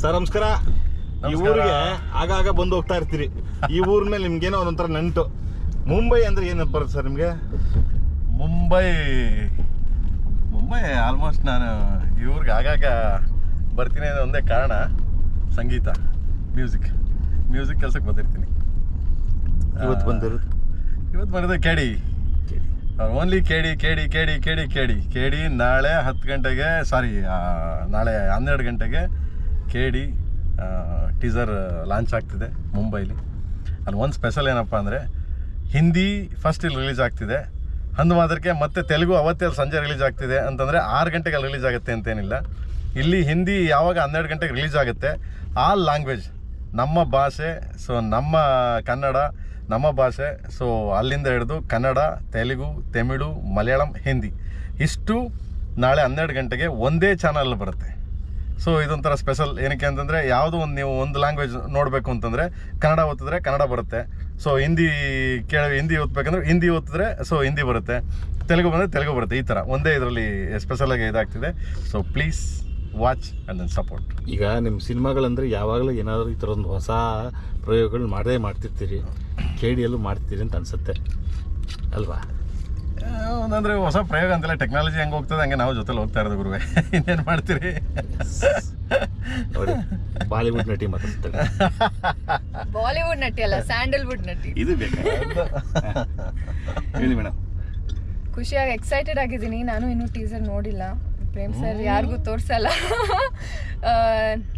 Sir ನಮಸ್ಕಾರ. ಈ ಊರಿಗೆ ಆಗಾಗ ಬಂದು ಹೋಗ್ತಾ ಇರ್ತೀರಿ. ಈ ಊರ ಮೇಲೆ ನಿಮ್ಗೇನೋ ಒಂದೊಂಥರ ನಂಟು. ಮುಂಬೈ ಅಂದ್ರೆ ಏನಪ್ಪ ಬರುತ್ತೆ ಸರ್ ನಿಮಗೆ? ಮುಂಬೈ ಆಲ್ಮೋಸ್ಟ್ ನಾನು ಈ ಊರಿಗೆ ಆಗಾಗ ಬರ್ತೀನಿ ಅನ್ನೋ ಒಂದೇ ಕಾರಣ, ಸಂಗೀತ, ಮ್ಯೂಸಿಕ್ ಕೆಲಸಕ್ಕೆ ಬಂದಿರ್ತೀನಿ. ಇವತ್ತು ಬಂದಿರೋದು ಕೇಡಿ, ಓನ್ಲಿ ಕೇಡಿ. ನಾಳೆ 10 ಗಂಟೆಗೆ, ನಾಳೆ 12 ಗಂಟೆಗೆ ಕೇಡಿ ಟೀಸರ್ ಲಾಂಚ್ ಆಗ್ತಿದೆ ಮುಂಬೈಲಿ. ಅಲ್ಲಿ ಒಂದು ಸ್ಪೆಷಲ್ ಏನಪ್ಪ ಅಂದರೆ, ಹಿಂದಿ ಫಸ್ಟ್ ಇಲ್ಲಿ ರಿಲೀಸ್ ಆಗ್ತಿದೆ, ಮಾತ್ರಕ್ಕೆ ಮತ್ತು ತೆಲುಗು ಅವತ್ತೇ ಸಂಜೆ ರಿಲೀಸ್ ಆಗ್ತಿದೆ. ಅಂತಂದರೆ 6 ಗಂಟೆಗೆ ಅಲ್ಲಿ ರಿಲೀಸ್ ಆಗುತ್ತೆ ಅಂತೇನಿಲ್ಲ. ಇಲ್ಲಿ ಹಿಂದಿ ಯಾವಾಗ 12 ಗಂಟೆಗೆ ರಿಲೀಸ್ ಆಗುತ್ತೆ, ಆಲ್ ಲ್ಯಾಂಗ್ವೇಜ್ ನಮ್ಮ ಭಾಷೆ, ಸೊ ನಮ್ಮ ಕನ್ನಡ ನಮ್ಮ ಭಾಷೆ, ಸೊ ಅಲ್ಲಿಂದ ಹಿಡಿದು ಕನ್ನಡ, ತೆಲುಗು, ತಮಿಳು, ಮಲಯಾಳಂ, ಹಿಂದಿ ಇಷ್ಟು ನಾಳೆ 12 ಗಂಟೆಗೆ ಒಂದೇ ಚಾನಲ್ ಬರುತ್ತೆ. ಸೊ ಇದೊಂಥರ ಸ್ಪೆಷಲ್. ಏನಕ್ಕೆ ಅಂತಂದರೆ, ಯಾವುದೋ ನೀವು ಒಂದು ಲ್ಯಾಂಗ್ವೇಜ್ ನೋಡಬೇಕು ಅಂತಂದರೆ ಕನ್ನಡ ಓದಿದ್ರೆ ಕನ್ನಡ ಬರುತ್ತೆ, ಸೊ ಹಿಂದಿ ಓದ್ಬೇಕಂದ್ರೆ ಹಿಂದಿ ಓದಿದ್ರೆ ಸೊ ಹಿಂದಿ ಬರುತ್ತೆ, ತೆಲುಗು ಬಂದರೆ ತೆಲುಗು ಬರುತ್ತೆ. ಈ ಥರ ಒಂದೇ ಇದರಲ್ಲಿ ಸ್ಪೆಷಲಾಗಿ ಇದಾಗ್ತಿದೆ. So please watch and then support. ಈಗ ನಿಮ್ಮ ಸಿನಿಮಾಗಳಂದರೆ ಯಾವಾಗಲೂ ಏನಾದರೂ ಈ ಥರ ಒಂದು ಹೊಸ ಪ್ರಯೋಗಗಳು ಮಾಡ್ತಿರ್ತೀರಿ, ಕೇಡಿಯಲ್ಲೂ ಮಾಡ್ತೀರಿ ಅಂತ ಅನಿಸುತ್ತೆ ಅಲ್ವಾ? ಒಂದಂದರೆ ಹೊಸ ಪ್ರಯೋಗ ಅಂತೆಲ್ಲ, ಟೆಕ್ನಾಲಜಿ ಹೆಂಗೆ ಹೋಗ್ತದೆ ಹಂಗೆ ನಾವು ಜೊತೆಲಿ ಹೋಗ್ತಾ ಇರೋದು ಗುರುವೆ. ಇನ್ನೇನು ಮಾಡ್ತೀರಿ? ನೋಡಿ, ಬಾಲಿವುಡ್ ನಟಿ ಮಾತಾಡ್ತಾರೆ. ಬಾಲಿವುಡ್ ನಟಿ ಅಲ್ಲ, ಸ್ಯಾಂಡಲ್ವುಡ್ ನಟಿ. ಇದು ಬೇಕಾ? ಹೇಳಿ ಮೇಡಮ್. ಖುಷಿಯಾಗಿ ಎಕ್ಸೈಟೆಡ್ ಆಗಿದ್ದೀನಿ. ನಾನು ಇನ್ನೂ ಟೀಸರ್ ನೋಡಿಲ್ಲ. ಪ್ರೇಮ್ ಸರ್ ಯಾರಿಗೂ ತೋರಿಸಲ್ಲ.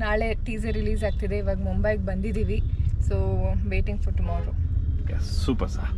ನಾಳೆ ಟೀಸರ್ ರಿಲೀಸ್ ಆಗ್ತಿದೆ. ಇವಾಗ ಮುಂಬೈಗೆ ಬಂದಿದ್ದೀವಿ. So waiting for tomorrow. Super sir.